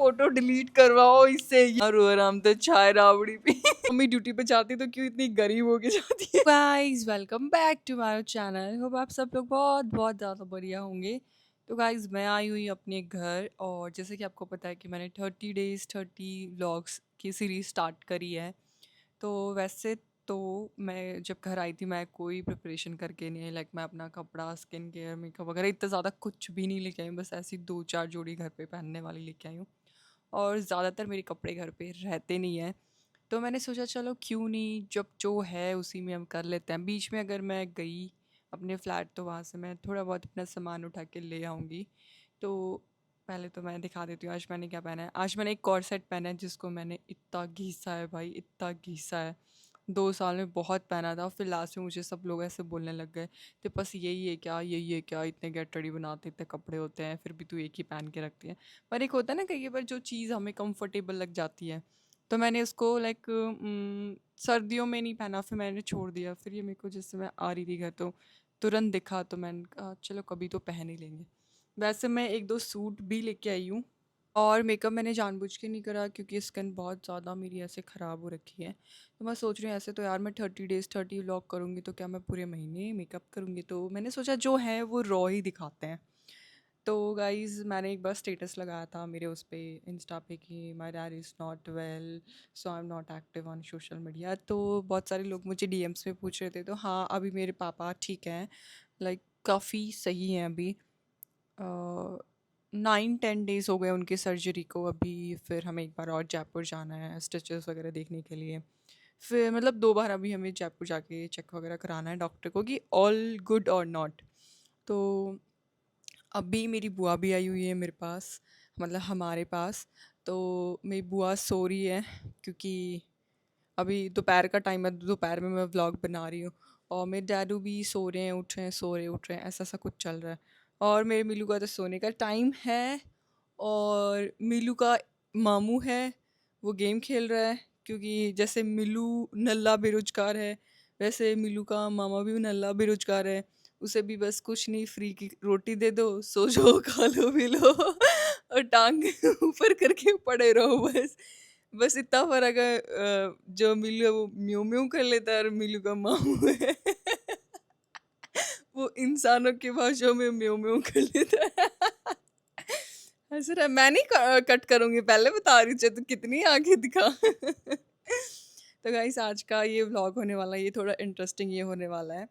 Photo delete करवाओ इससे यार आराम से चाय राबड़ी पी। मम्मी ड्यूटी पे जाती तो क्यों इतनी गरीब होके जाती है। Guys welcome back to my channel. Hope आप सब लोग बहुत बहुत ज़्यादा बढ़िया होंगे। तो गाइस मैं आई हुई अपने घर और जैसे कि आपको पता है कि मैंने 30 डेज़ 30 व्लॉग्स की सीरीज़ स्टार्ट करी है। तो वैसे तो मैं जब घर आई थी मैं कोई प्रिपरेशन करके नहीं आई। लाइक मैं अपना कपड़ा स्किन केयर मेकअप वगैरह इतना ज़्यादा कुछ भी नहीं लेके आई हूँ। बस ऐसी 2-4 जोड़ी घर पे पहनने वाली लेके आई हूँ और ज़्यादातर मेरे कपड़े घर पे रहते नहीं हैं। तो मैंने सोचा चलो क्यों नहीं, जब जो है उसी में हम कर लेते हैं। बीच में अगर मैं गई अपने फ्लैट तो वहाँ से मैं थोड़ा बहुत अपना सामान उठा के ले आऊँगी। तो पहले तो मैं दिखा देती हूँ आज मैंने क्या पहना है। आज मैंने एक कॉर्सेट पहना है जिसको मैंने इतना घिसा है भाई, इतना घिसा है। 2 साल में बहुत पहना था, फिर लास्ट में मुझे सब लोग ऐसे बोलने लग गए तो बस यही है क्या, यही है क्या, इतने गेट रेडी बनाते इतने कपड़े होते हैं फिर भी तू एक ही पहन के रखती है। पर एक होता है ना कई बार जो चीज़ हमें कंफर्टेबल लग जाती है, तो मैंने उसको लाइक सर्दियों में नहीं पहना, फिर मैंने छोड़ दिया। फिर ये मेरे को जैसे मैं आ रही थी घर तो तुरंत दिखा तो मैंने कहा चलो कभी तो पहन ही लेंगे। वैसे मैं 1-2 सूट भी लेके आई हूँ और मेकअप मैंने जानबूझ के नहीं करा क्योंकि स्किन बहुत ज़्यादा मेरी ऐसे ख़राब हो रखी है। तो मैं सोच रही हूँ ऐसे तो यार मैं 30 डेज़ 30 व्लॉग करूँगी तो क्या मैं पूरे महीने मेकअप करूँगी, तो मैंने सोचा जो है वो रॉ ही दिखाते हैं। तो गाइज़ मैंने एक बार स्टेटस लगाया था मेरे उस पे इंस्टा पे कि my dad is not well so I am not active on social media. तो बहुत सारे लोग मुझे डीएम्स में पूछ रहे थे। तो हाँ अभी मेरे पापा ठीक हैं, लाइक काफ़ी सही हैं अभी। 9-10 डेज़ हो गए उनकी सर्जरी को अभी। फिर हमें एक बार और जयपुर जाना है स्टिचेस वगैरह देखने के लिए। फिर मतलब 2 बार अभी हमें जयपुर जाके चेक वगैरह कराना है डॉक्टर को कि ऑल गुड और नॉट। तो अभी मेरी बुआ भी आई हुई है मेरे पास, मतलब हमारे पास। तो मेरी बुआ सो रही है क्योंकि अभी दोपहर का टाइम है, दोपहर में मैं व्लॉग बना रही हूँ। और मेरे डैडू भी सो रहे हैं, उठ रहे हैं, सो रहे उठ रहे हैं, ऐसा सा कुछ चल रहा है। और मेरे मिलू का तो सोने का टाइम है। और मिलू का मामू है, वो गेम खेल रहा है क्योंकि जैसे मिलू नल्ला बेरोजगार है वैसे मिलू का मामा भी नल्ला बेरोजगार है। उसे भी बस कुछ नहीं, फ्री की रोटी दे दो, सो जाओ, खा लो पी लो और टांग ऊपर करके पड़े रहो बस। बस इतना फ़र्क है। जो मिल्लू है वो म्यूँ म्यूँ कर लेता है और मिल्लू का मामू है वो इंसानों की भाषा में म्यूँ म्यूँ कर लेता है। हँस रहा है। मैं नहीं कट करूँगी, पहले बता रही हूँ, तू कितनी आगे दिखा। तो गाइस आज का ये व्लॉग होने वाला है, ये थोड़ा इंटरेस्टिंग ये होने वाला है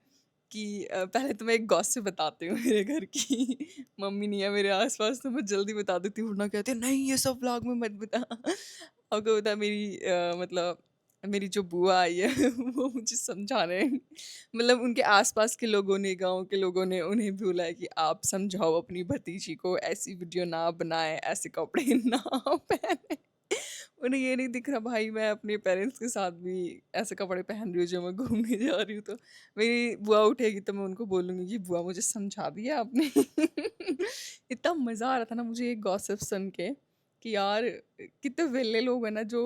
कि पहले तो मैं एक गॉसिप बताती हूँ मेरे घर की। मम्मी नहीं है मेरे आसपास तो मैं जल्दी बता देती हूँ, वरना कहती है नहीं ये सब व्लॉग में मत बता। आपको पता है मेरी मतलब मेरी जो बुआ आई है वो मुझे समझा रहे हैं। मतलब उनके आसपास के लोगों ने, गांव के लोगों ने उन्हें भी बुलाया कि आप समझाओ अपनी भतीजी को, ऐसी वीडियो ना बनाए, ऐसे कपड़े ना पहने। उन्हें ये नहीं दिख रहा भाई मैं अपने पेरेंट्स के साथ भी ऐसे कपड़े पहन रही हूँ जो मैं घूमने जा रही हूँ। तो मेरी बुआ उठेगी तो मैं उनको बोलूँगी कि बुआ मुझे समझा दिया आपने। इतना मज़ा आ रहा था ना मुझे ये गॉसिप सुन के कि यार कितने वेले लोग हैं ना जो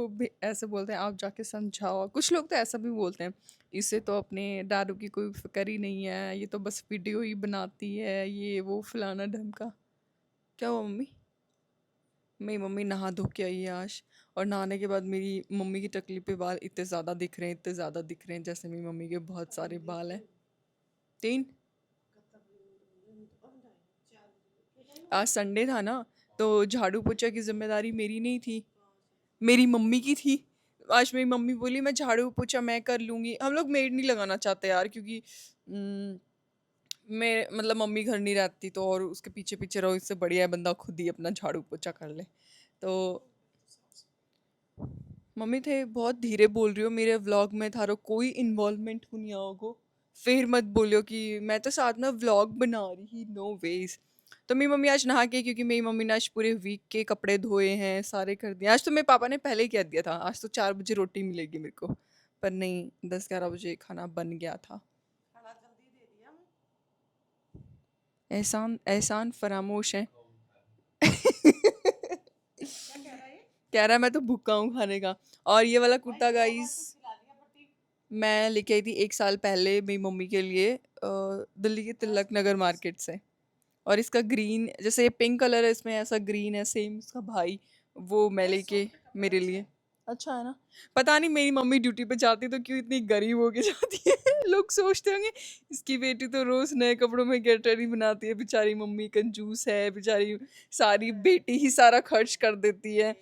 ऐसे बोलते हैं आप जाके समझाओ। कुछ लोग तो ऐसा भी बोलते हैं इसे तो अपने दादू की कोई फिक्र ही नहीं है, ये तो बस वीडियो ही बनाती है, ये वो फलाना ढमका। क्या हुआ मम्मी? मेरी मम्मी नहा धो के आई है आज। और नहाने के बाद मेरी मम्मी की टकली पे बाल इतने ज़्यादा दिख रहे हैं, इतने ज़्यादा दिख रहे हैं जैसे मेरी मम्मी के बहुत सारे बाल हैं। 3। आज संडे था ना, तो झाड़ू पोछा की जिम्मेदारी मेरी नहीं थी, मेरी मम्मी की थी। आज मेरी मम्मी बोली मैं झाड़ू पोछा मैं कर लूँगी। हम लोग मेड नहीं लगाना चाहते यार क्योंकि मैं मतलब मम्मी घर नहीं रहती तो और उसके पीछे पीछे रहो, इससे बढ़िया है बंदा खुद ही अपना झाड़ू पोछा कर ले। तो मम्मी थे बहुत धीरे बोल रही हो, मेरे व्लॉग में थारो कोई इन्वॉल्वमेंट नहीं होगो। फिर मत बोलियो कि मैं तो साथ में व्लॉग बना रही, नो वेज। तो मेरी मम्मी आज नहा के, क्योंकि मेरी मम्मी ने आज पूरे वीक के कपड़े धोए हैं, सारे कर दिए। आज तो मेरे पापा ने पहले ही कह दिया था आज तो 4 बजे रोटी मिलेगी मेरे को, पर नहीं 10-11 बजे खाना बन गया था। एहसान एहसान फरामोश है। कह रहा है मैं तो भूखा हूँ खाने का। और ये वाला कुर्ता गाइस मैं लेके आई थी 1 साल पहले मेरी मम्मी के लिए दिल्ली के तिलक नगर मार्केट से। और इसका ग्रीन, जैसे ये पिंक कलर है इसमें ऐसा ग्रीन है सेम इसका भाई, वो मैं लेके मेरे लिए। अच्छा है ना। पता नहीं मेरी मम्मी ड्यूटी पे जाती तो क्यों इतनी गरीब होके जाती है। लोग सोचते होंगे इसकी बेटी तो रोज नए कपड़ों में गेट रेडी बनाती है, बेचारी मम्मी कंजूस है बेचारी, सारी बेटी ही सारा खर्च कर देती है।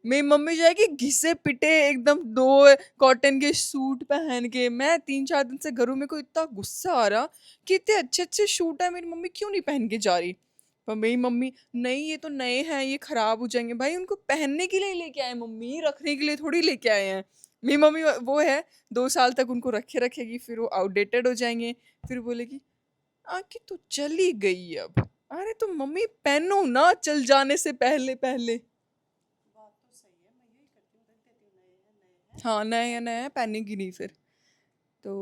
मेरी मम्मी जाएगी घिसे पिटे एकदम 2 कॉटन के सूट पहन के। मैं 3-4 दिन से घरों में को इतना गुस्सा आ रहा कि इतने अच्छे अच्छे सूट है, मेरी मम्मी क्यों नहीं पहन के जा रही। पर मेरी मम्मी नहीं ये तो नए हैं, ये खराब हो जाएंगे। भाई उनको पहनने के लिए लेके आए मम्मी, रखने के लिए थोड़ी लेके आए हैं। मेरी मम्मी वो है 2 साल तक उनको रखे रखेगी, फिर वो आउटडेटेड हो जाएंगे, फिर बोलेगी आके तो चली गई अब। अरे तो मम्मी पहनो ना चल जाने से पहले पहले। हाँ नए नए हैं, पहनेगी नहीं फिर तो।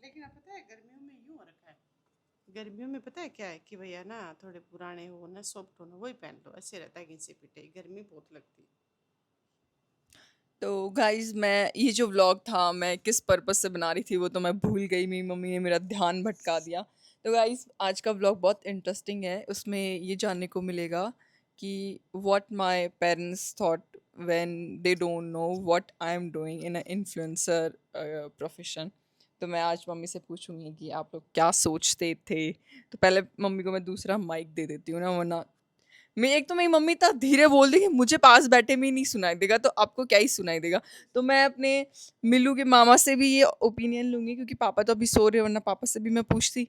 लेकिन अब पता है गर्मियों में यूं हो रखा है, गर्मियों में पता है क्या है कि भैया ना थोड़े पुराने हो ना, सॉफ्ट हो ना, वही पहन लो, ऐसे रहता है घिसे पिटे, गर्मी बहुत लगती है। तो गाइज मैं ये जो व्लॉग था मैं किस पर्पस से बना रही थी वो तो मैं भूल गई, मेरी मम्मी ने मेरा ध्यान भटका दिया। तो गाइज आज का व्लॉग बहुत इंटरेस्टिंग है, उसमें ये जानने को मिलेगा कि what my parents thought when they don't know what I am doing in a influencer profession. तो मैं आज मम्मी से पूछूंगी कि आप लोग क्या सोचते थे। तो पहले मम्मी को मैं दूसरा माइक दे देती हूँ ना, वरना मैं एक तो मेरी मम्मी इतना धीरे बोल दी कि मुझे पास बैठे में ही नहीं सुनाई देगा, तो आपको क्या ही सुनाई देगा। तो मैं अपने मिल्लू के मामा से भी ये ओपिनियन लूंगी, क्योंकि पापा तो अभी सो रहे, वरना पापा से भी मैं पूछती।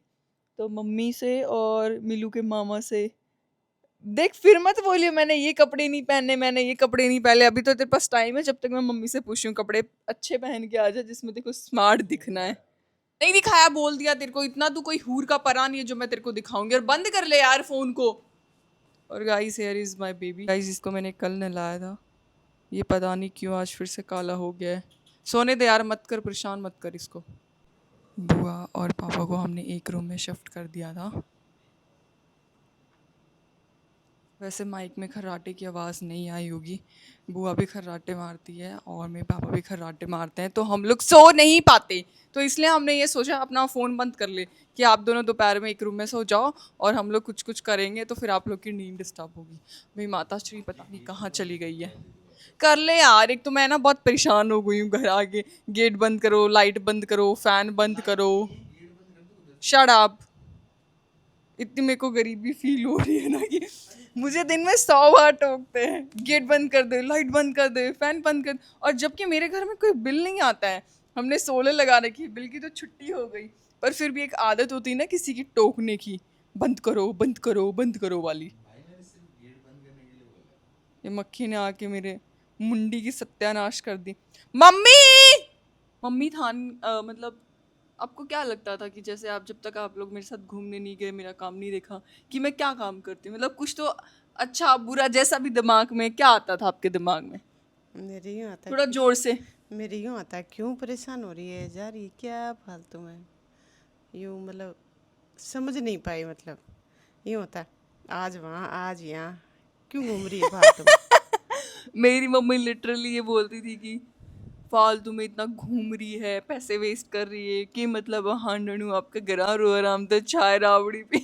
तो मम्मी से और मिल्लू के मामा से। देख फिर मत बोलिए मैंने ये कपड़े नहीं पहने, मैंने ये कपड़े नहीं पहने। अभी तो तेरे पास टाइम है, जब तक मैं मम्मी से पूछूं कपड़े अच्छे पहन के आ जा जिसमें तेरे को स्मार्ट दिखना है। नहीं दिखाया, बोल दिया तेरे को, इतना तू कोई हूर का परा नहीं है जो मैं तेरे को दिखाऊंगी। और बंद कर ले यार फोन को। और guys here is my baby. Guys इसको मैंने कल नहलाया था, ये पता नहीं क्यों आज फिर से काला हो गया है। सोने दे यार, मत कर, परेशान मत कर इसको। बुआ और पापा को हमने एक रूम में शिफ्ट कर दिया था। वैसे माइक में खर्राटे की आवाज़ नहीं आई होगी, बुआ भी खर्राटे मारती है और मेरे पापा भी खर्राटे मारते हैं, तो हम लोग सो नहीं पाते। तो इसलिए हमने ये सोचा अपना फ़ोन बंद कर ले कि आप दोनों दोपहर में एक रूम में सो जाओ और हम लोग कुछ कुछ करेंगे, तो फिर आप लोग की नींद डिस्टर्ब होगी। मेरी माता श्री पता नहीं कहाँ चली गई है। कर ले यार, एक तो मैं ना बहुत परेशान हो गई हूँ घर आके। गेट बंद करो, लाइट बंद करो, फ़ैन बंद करो। Shut up. इतनी मेरे को गरीबी फील हो रही है ना कि मुझे दिन में 100 बार टोकते हैं, गेट बंद कर दे, लाइट बंद कर दे, फैन बंद कर। और जबकि मेरे घर में कोई बिल नहीं आता है, हमने सोलर लगा रखी है, बिल की तो छुट्टी हो गई। पर फिर भी एक आदत होती है ना किसी की टोकने की, बंद करो बंद करो बंद करो वाली। ये मक्खी ने आके मेरे मुंडी की सत्यानाश कर दी। मम्मी मम्मी था मतलब आपको क्या लगता था कि जैसे आप जब तक आप लोग मेरे साथ घूमने नहीं गए, मेरा काम नहीं देखा, कि मैं क्या काम करती हूँ? मतलब कुछ तो अच्छा बुरा जैसा भी दिमाग में क्या आता था आपके दिमाग में? मेरे यूँ आता थोड़ा कि जोर से। मेरे यूँ आता क्यों परेशान हो रही है जा रही क्या फालतू में, यूँ मतलब समझ नहीं पाई, मतलब यूँ होता आज वहाँ आज यहाँ, क्यों घूम रही है फालतू में। मेरी मम्मी लिटरली ये बोलती थी कि फालतू में इतना घूम रही है, पैसे वेस्ट कर रही है, कि मतलब हाँ ननू आपका गरा रो आराम से चाय रावड़ी पी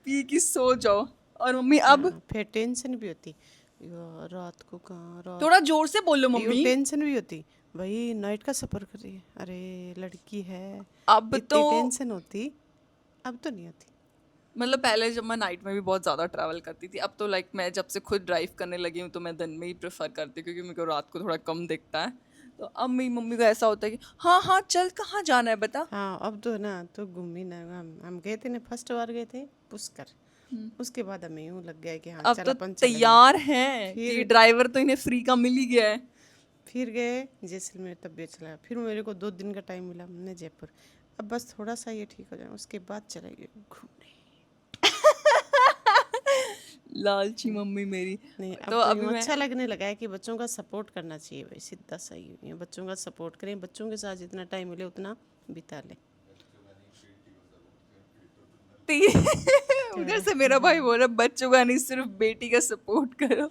पी की सो जाओ। और मम्मी अब हाँ फिर टेंशन भी होती, यार रात को कहाँ रात, थोड़ा जोर से बोलो यूँ मम्मी। टेंशन भी होती, भाई नाइट का सफ़र कर रही है, अरे लड़की है, अब तो इतनी टेंशन होती। अब तो नहीं होती। मतलब पहले जब मैं नाइट में भी बहुत ज़्यादा ट्रैवल करती थी, अब तो लाइक मैं जब से खुद ड्राइव करने लगी हूँ तो मैं दिन में ही प्रेफर करती हूँ, क्योंकि मेरे को रात को थोड़ा कम दिखता है। तो अब मेरी मम्मी को ऐसा होता है कि हाँ हाँ चल, कहाँ जाना है बता। हाँ अब तो ना तो घूमी ना, हम गए थे ना, फर्स्ट बार गए थे पुष्कर, उसके बाद हमें यूँ लग गया कि हाँ अब चल तो अपन चलेंगे। तैयार हैं कि फिर ड्राइवर तो इन्हें फ्री का मिल ही गया है। फिर गए जैसलमेर, तब भी चला, फिर मेरे को 2 दिन का टाइम मिला, हमने जयपुर, अब बस थोड़ा सा ये ठीक हो जाए उसके बाद चलेंगे घूमने। लालची मम्मी मेरी। नहीं अब तो तो अभी यूँ मैं अच्छा लगने लगा है कि बच्चों का सपोर्ट करना चाहिए, भाई सीधा सही है, बच्चों का सपोर्ट करें, बच्चों के साथ जितना टाइम मिले उतना बिता लें। उधर से मेरा भाई बोल रहा बच्चों का नहीं सिर्फ बेटी का सपोर्ट करो।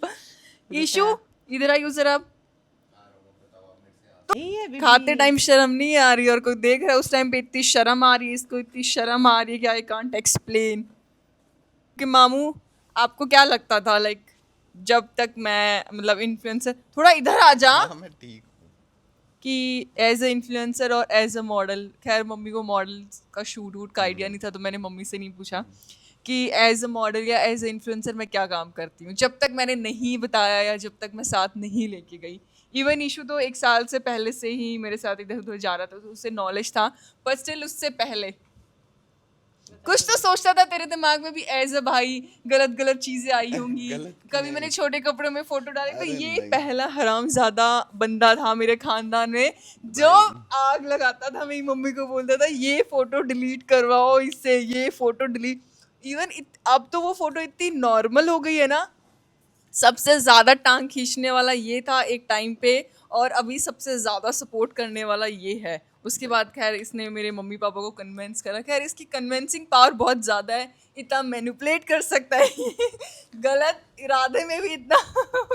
ईशु बेटा इधर आइयो जरा। नहीं है बीबी। खाते टाइम शर्म नहीं आ रही और कोई देख रहा है उस टाइम पे इतनी शर्म आ रही है, इसको इतनी शर्म आ रही है कि आई कांट एक्सप्लेन। कि मामू आपको क्या लगता था लाइक जब तक मैं मतलब इन्फ्लुएंसर, थोड़ा इधर आ जा, हाँ मैं ठीक हूँ। कि एज अ इन्फ्लुएंसर और एज अ मॉडल, खैर मम्मी को मॉडल का शूट वूट का आइडिया नहीं था तो मैंने मम्मी से नहीं पूछा कि एज अ मॉडल या एज अ इन्फ्लुएंसर मैं क्या काम करती हूँ, जब तक मैंने नहीं बताया या जब तक मैं साथ नहीं लेके गई। इवन इशू तो 1 साल से पहले से ही मेरे साथ इधर उधर जा रहा था तो उससे नॉलेज था, पर स्टिल उससे पहले कुछ तो सोचता था तेरे दिमाग में भी एज अ भाई, गलत गलत चीजें आई होंगी। गलत कभी नहीं। मैंने छोटे कपड़ों में फोटो डाली तो अरे ये नहीं। पहला हरामजादा बंदा था मेरे खानदान में जो आग लगाता था, मेरी मम्मी को बोलता था ये फोटो डिलीट करवाओ इससे, ये फोटो डिलीट। इवन अब तो वो फोटो इतनी नॉर्मल हो गई है ना, सबसे ज्यादा टांग खींचने वाला ये था एक टाइम पे, और अभी सबसे ज्यादा सपोर्ट करने वाला ये है। उसके बाद खैर इसने मेरे मम्मी पापा को कन्विंस करा, खैर इसकी कन्विंसिंग पावर बहुत ज़्यादा है, इतना मैनिपुलेट कर सकता है ये गलत इरादे में भी इतना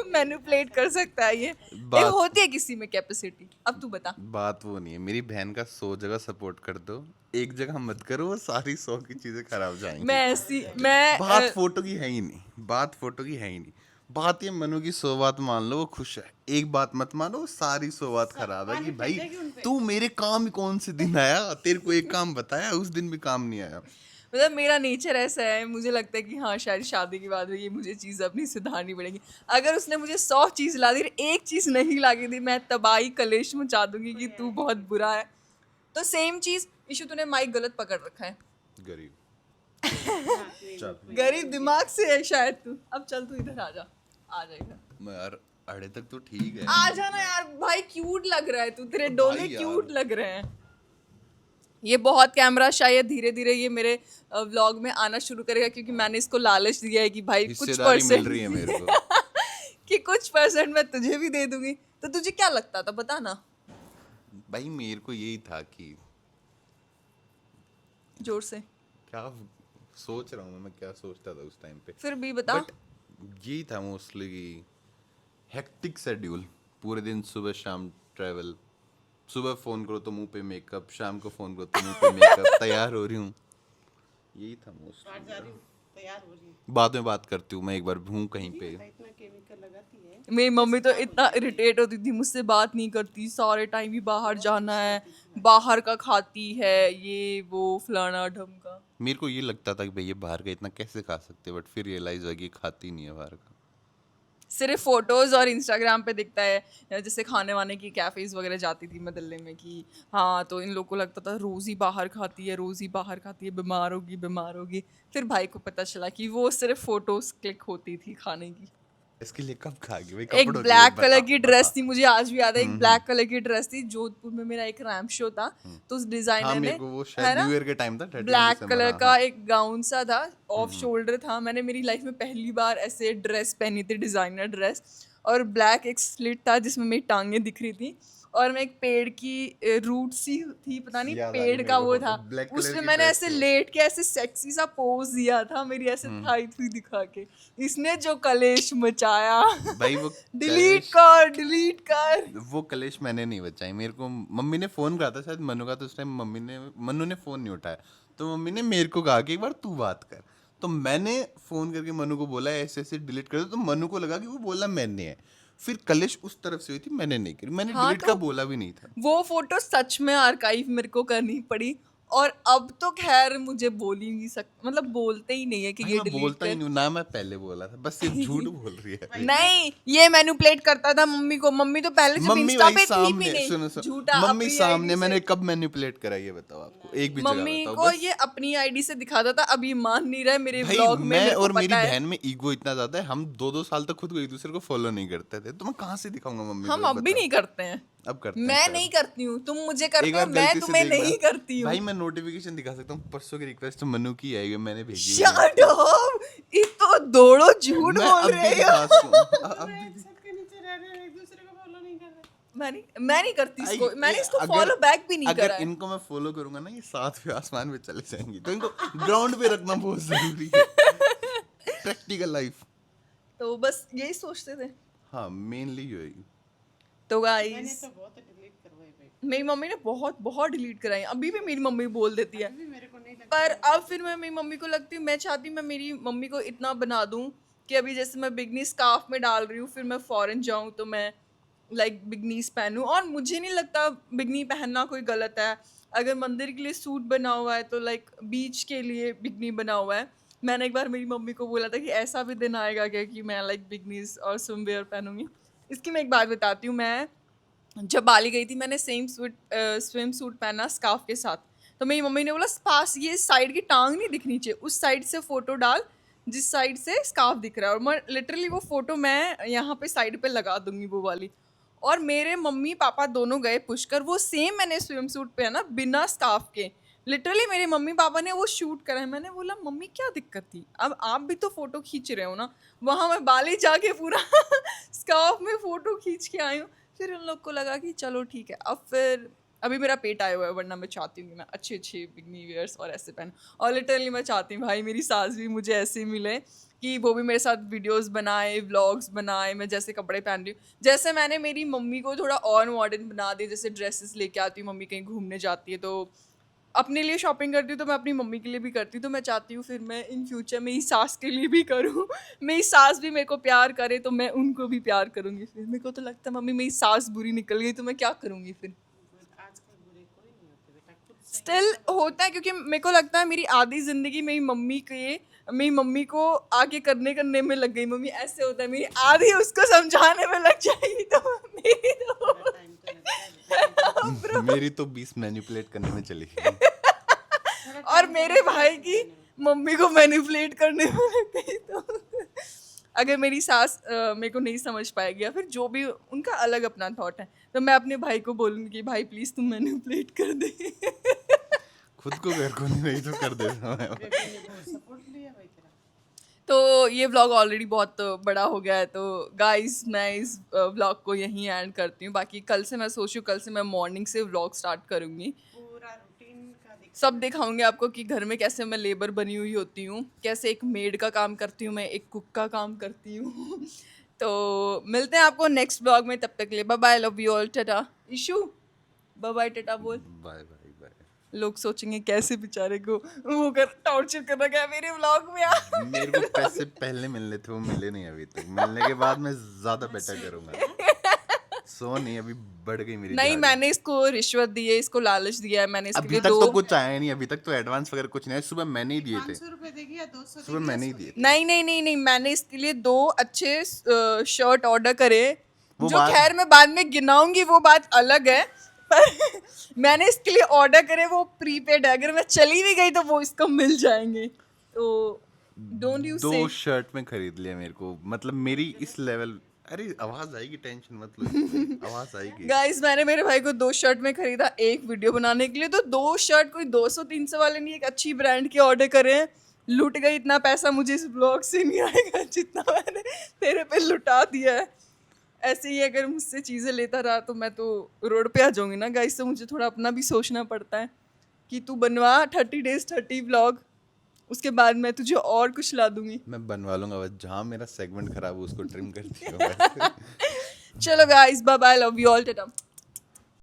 मैनिपुलेट कर सकता है ये। एक होती है किसी में कैपेसिटी। अब तू बता। बात वो नहीं है, मेरी बहन का 100 जगह सपोर्ट कर दो, एक जगह मत करो, वो सारी 100 की चीजें खराब जाएंगी। मैं ऐसी मैं बात फोटो की है ही नहीं, बात फोटो की है ही नहीं। बात ये मनु की 100 बात मान लो वो खुश है, एक बात मत मानो वो सारी 100 बात खराब है कि भाई तू मेरे काम ही कौन से दिन आया, तेरे को एक काम बताया उस दिन भी काम नहीं आया। मतलब मेरा नेचर ऐसा है, मुझे लगता है कि हाँ शायद शादी के बाद ये मुझे चीज़ अपनी सुधारनी पड़ेगी। अगर उसने मुझे 100 चीज़ ला दी, एक चीज़ नहीं ला के दी, मैं तबाही कलेश मचा दूंगी कि तू बहुत बुरा है। तो सेम चीज़ इशू, तूने माइक गलत पकड़ रखा है। गरीब गरीब दिमाग से है शायद तू। अब चल तू इधर आ जा, आ जा इधर। मैं यार अड़े तक तो ठीक है, आ जाना यार भाई, क्यूट लग रहा है तू, तेरे डोले क्यूट लग रहे हैं। ये बहुत कैमरा शायद धीरे धीरे ये मेरे व्लॉग में आना शुरू करेगा, क्योंकि मैंने इसको लालच दिया है कि भाई कुछ हिस्सेदारी मिल रही है परसेंट मेरे को कि कुछ परसेंट मैं तुझे भी दे दूंगी। तो तुझे क्या लगता था बता ना। भाई मेरे को यही था कि जोर से क्या सोच रहा हूँ मैं क्या सोचता था उस टाइम पे, फिर भी बता। बट यही था मोस्टली कि हेक्टिक शेड्यूल, पूरे दिन सुबह शाम ट्रैवल, सुबह फोन करो तो मुंह पे मेकअप, शाम को फोन करो तो मुंह पे मेकअप, तैयार हो रही हूँ, यही था मोस्टली। तैयार हो रही है, बाद में बात करती हूँ, मैं एक बार हूँ कहीं पे। इतना केमिकल लगाती है। मेरी मम्मी तो इतना इरिटेट होती थी, मुझसे बात नहीं करती, सारे टाइम ही बाहर जाना है, बाहर का खाती है, ये वो फलाना ढमका। मेरे को ये लगता था कि भाई ये बाहर का इतना कैसे खा सकते हैं, बट फिर रियलाइज हुआ कि खाती नहीं है बाहर का। सिर्फ फोटोज और इंस्टाग्राम पे दिखता है। जैसे खाने वाने की कैफेज वगैरह जाती थी मैं दिल्ली में कि हाँ, तो इन लोगों को लगता था रोज़ ही बाहर खाती है, रोज़ ही बाहर खाती है, बीमार होगी बीमार होगी। फिर भाई को पता चला कि वो सिर्फ फोटोज क्लिक होती थी खाने की। इसके लिए कब खाएगी भाई, एक कपड़ों के लिए ब्लैक बता, कलर की ड्रेस बता। थी, मुझे आज भी याद है, एक ब्लैक कलर की ड्रेस थी, जोधपुर में मेरा एक रैम्प शो था, तो उस हाँ डिजाइनर मेरे ने, को वो है शायद ना, न्यू ईयर के टाइम था, 31 ब्लैक दिसंबर, कलर हाँ, का हाँ। एक गाउन सा था, ऑफ शोल्डर था। मैंने मेरी लाइफ में पहली बार ऐसे ड्रेस पहनी थी, डिजाइनर ड्रेस, और ब्लैक एक स्लिट था जिसमें मेरी टांगें दिख रही थी, और मैं एक पेड़ की रूट सी थी, पता नहीं याद आ गई पेड़ मेरे का को वो फोटो, था, ब्लैक कलर उसमें की मैंने ड्रेस ऐसे थी वो। लेट के ऐसे सेक्सी सा पोज दिया था, मेरी ऐसे थाई थी दिखा के। इसने जो कलेश मचाया भाई वो डिलीट कलेश, कर डिलीट कर। वो कलेश मैंने नहीं बचाई, मेरे को मम्मी ने फोन करा था शायद मनु का, तो उस टाइम मनु ने फोन नहीं उठाया, तो मम्मी ने मेरे को कहा कि एक बार तू बात कर, तो मैंने फोन करके मनु को बोला ऐसे ऐसे डिलीट कर दो, तो मनु को लगा कि वो बोला मैंने है, फिर कलेश उस तरफ से हुई थी, मैंने नहीं करी, मैंने हाँ, डिलीट तो का बोला भी नहीं था। वो फोटो सच में आर्काइव मेरे को करनी पड़ी, और अब तो खैर मुझे बोल ही नहीं सकते, मतलब बोलते ही नहीं है कि भाई ये मैं डिलीट बोलता ही कर। नहीं हूँ ना, मैं पहले बोला था, बस सिर्फ झूठ बोल रही है। नहीं, ये मैनिपुलेट करता था मम्मी को। मम्मी तो पहले जब मम्मी इंस्टा भाई पे थी भी सामने, नहीं, सुनो झूठा मम्मी अपनी सामने आईडी मैंने से। कब मैनिपुलेट करा ये बताओ आपको, एक भी जगह मम्मी बताओ को बस। ये अपनी आईडी से दिखाता था, अब ये मान नहीं रहा है मेरे भाई व्लॉग में, मैं मेरे को और मेरी पता है। बहन में ईगो इतना ज्यादा है, हम 2-2 साल तक खुद को एक दूसरे को फॉलो नहीं करते थे, तो मैं कहाँ से दिखाऊंगा मम्मी को, हम ये अब भी बताओ। नहीं करते हैं। अब करते हैं मैं खैर। नहीं करती हूँ, तुम मुझे एक करते हो, बार मैं गलती से तुम्हें देखना नहीं करती हूँ। भाई, मैं नोटिफिकेशन दिखा सकता हूँ, परसों की रिक्वेस्ट मनु की है, ये मैंने भेजी हुई शट है। अप, ये तो दौड़ो झूठ मैं बोल अब भी रहे दिखा हो। सकूं, अब भी सबके नीचे रह रहे हैं, एक दूसरे को फॉलो नहीं कर रहे। मैं नहीं करती इसको, मैंने इसको अगर- फॉलो बैक भी नहीं अगर करा है। इनको मैं फॉलो करूंगा ना, ये 7वें आसमान पे चले जाएंगी, तो इनको ग्राउंड पे रखना बहुत जरूरी है, प्रैक्टिकल लाइफ। तो बस यही सोचते थे। हाँ मेनली यही। तो मैंने गाइस, तो बहुत डिलीट करवाई भाई, मेरी मम्मी ने बहुत बहुत डिलीट कराई, अभी भी मेरी मम्मी बोल देती है, अभी मेरे को नहीं लगता। पर अब फिर मैं मेरी मम्मी को लगती हूँ, मैं चाहती हूँ मैं मेरी मम्मी को इतना बना दूँ कि अभी जैसे मैं बिगनी स्कार्फ में डाल रही हूँ, फिर मैं फॉरेन जाऊँ तो मैं लाइक बिगनीज पहनूं। और मुझे नहीं लगता बिगनी पहनना कोई गलत है। अगर मंदिर के लिए सूट बना हुआ है तो लाइक बीच के लिए बिगनी बना हुआ है। मैंने एक बार मेरी मम्मी को बोला था कि ऐसा भी दिन आएगा क्या कि मैं लाइक बिगनीज और स्विमवेयर पहनूंगी। इसकी मैं एक बात बताती हूँ, मैं जब बाली गई थी मैंने सेम स्विम सूट पहना स्कार्फ के साथ। तो मेरी मम्मी ने बोला पास ये साइड की टांग नहीं दिखनी चाहिए, उस साइड से फोटो डाल जिस साइड से स्कार्फ दिख रहा है। और मैं लिटरली वो फोटो मैं यहाँ पे साइड पे लगा दूंगी वो वाली। और मेरे मम्मी पापा दोनों गए पुष्कर, वो सेम मैंने स्विम सूट पहना बिना स्कार्फ के। लिटरली मेरे मम्मी पापा ने वो शूट करा है। मैंने बोला मम्मी क्या दिक्कत थी, अब आप भी तो फोटो खींच रहे हो ना। वहाँ मैं बाली जाके पूरा स्कार्फ में फोटो खींच के आई हूँ। फिर उन लोग को लगा कि चलो ठीक है। अब फिर अभी मेरा पेट आया हुआ है, वरना मैं चाहती हूँ कि मैं अच्छे अच्छे बिगनी वेयर्स और ऐसे पहन। और लिटरली मैं चाहती हूँ भाई मेरी सास भी मुझे ऐसे ही मिले कि वो भी मेरे साथ वीडियोस बनाए, व्लॉग्स बनाए, मैं जैसे कपड़े पहन रही हूँ। जैसे मैंने मेरी मम्मी को थोड़ा और मॉडर्न बना दिया, जैसे ड्रेसेस लेके आती हूँ, मम्मी कहीं घूमने जाती है तो अपने लिए शॉपिंग करती हूँ, तो मैं अपनी मम्मी के लिए भी करती हूँ। तो मैं चाहती हूँ फिर मैं इन फ्यूचर मेरी सास के लिए भी करूँ, मेरी सास भी मेरे को प्यार करे तो मैं उनको भी प्यार करूँगी। फिर मेरे को तो लगता है मम्मी मेरी सास बुरी निकल गई तो मैं क्या करूँगी फिर। स्टिल होता है क्योंकि मेरे को लगता है मेरी आधी जिंदगी मेरी मम्मी को आगे करने में लग गई। मम्मी ऐसे होता है, मेरी आधी उसको समझाने में लग जाएगी तो मेरी तो मेरी तो 20 मैनिपुलेट करने में चली गई। और मेरे भाई की मम्मी को मैनिपुलेट करने में लग गई। तो अगर मेरी सास मेरे को नहीं समझ पाएगी या फिर जो भी उनका अलग अपना थॉट है, तो मैं अपने भाई को बोलूँगी कि भाई प्लीज़ तुम मैनिपुलेट कर दे। खुद को घर को नहीं तो कर देता मैं। सपोर्ट लिया भाई तेरा। तो ये व्लॉग ऑलरेडी बहुत बड़ा हो गया है, तो गाइस मैं इस व्लॉग को यहीं एंड करती हूँ। बाकी कल से मैं सोच रही हूँ, कल से मैं मॉर्निंग से व्लॉग स्टार्ट करूँगी। पूरा रूटीन का सब दिखाऊंगी आपको कि घर में कैसे मैं लेबर बनी हुई होती हूँ, कैसे एक मेड का काम करती हूँ मैं, एक कुक का काम करती हूँ। तो मिलते हैं आपको नेक्स्ट व्लॉग में, तब तक के लिए bye bye, love you all, tata. Ishu bye bye, tata बोल। Bye bye bye. लोग सोचेंगे कैसे बेचारे को वो कर टॉर्चर कर रखा है मेरे व्लॉग में यार। मेरे को पैसे पहले मिलने थे, वो मिले नहीं अभी तक। मिलने के बाद मैं ज्यादा बेटर करूंगा। सो नहीं, अभी बढ़ गई मेरी नहीं, दिहाड़ी। मैंने इसको रिश्वत दी है, इसको लालच दिया है मैंने इसके अभी लिए तक तो कुछ आया नहीं, अभी तक तो एडवांस वगैरह कुछ नहीं है। सुबह मैंने ही दिए थे, 500 रुपए देगी या 200 सुबह मैंने ही दिए थे। नहीं नहीं नहीं नहीं, मैंने इसके लिए 2 अच्छे शर्ट ऑर्डर करे, वो जो बात- खैर मैं बाद में गिनाऊंगी, वो बात अलग है। पर मैंने इसके लिए ऑर्डर करे, वो प्रीपेड है, अगर मैं चली भी गई तो वो इसको मिल जाएंगे। तो डोंट यू से 2 शर्ट में खरीद लिया मेरे को, मतलब मेरी इस लेवल। अरे आवाज आएगी, टेंशन मत लो, आवाज आएगी। गाइस, मैंने मेरे भाई को 2 शर्ट में खरीदा एक वीडियो बनाने के लिए। तो 2 शर्ट कोई 200-300 वाले नहीं, एक अच्छी ब्रांड के ऑर्डर करे हैं। लुट गई, इतना पैसा मुझे इस ब्लॉग से नहीं आएगा जितना मैंने तेरे पे लुटा दिया है। ऐसे ही अगर मुझसे चीज़ें लेता रहा तो मैं तो रोड पे आ जाऊंगी ना गाइस। तो मुझे थोड़ा अपना भी सोचना पड़ता है कि तू बनवा 30 days 30 व्लॉग, उसके बाद मैं तुझे और कुछ ला दूंगी। मैं बनवा लूंगा, बस जहाँ मेरा सेगमेंट खराब हो उसको ट्रिम कर दिया। चलो guys, bye bye, love you all, Tata.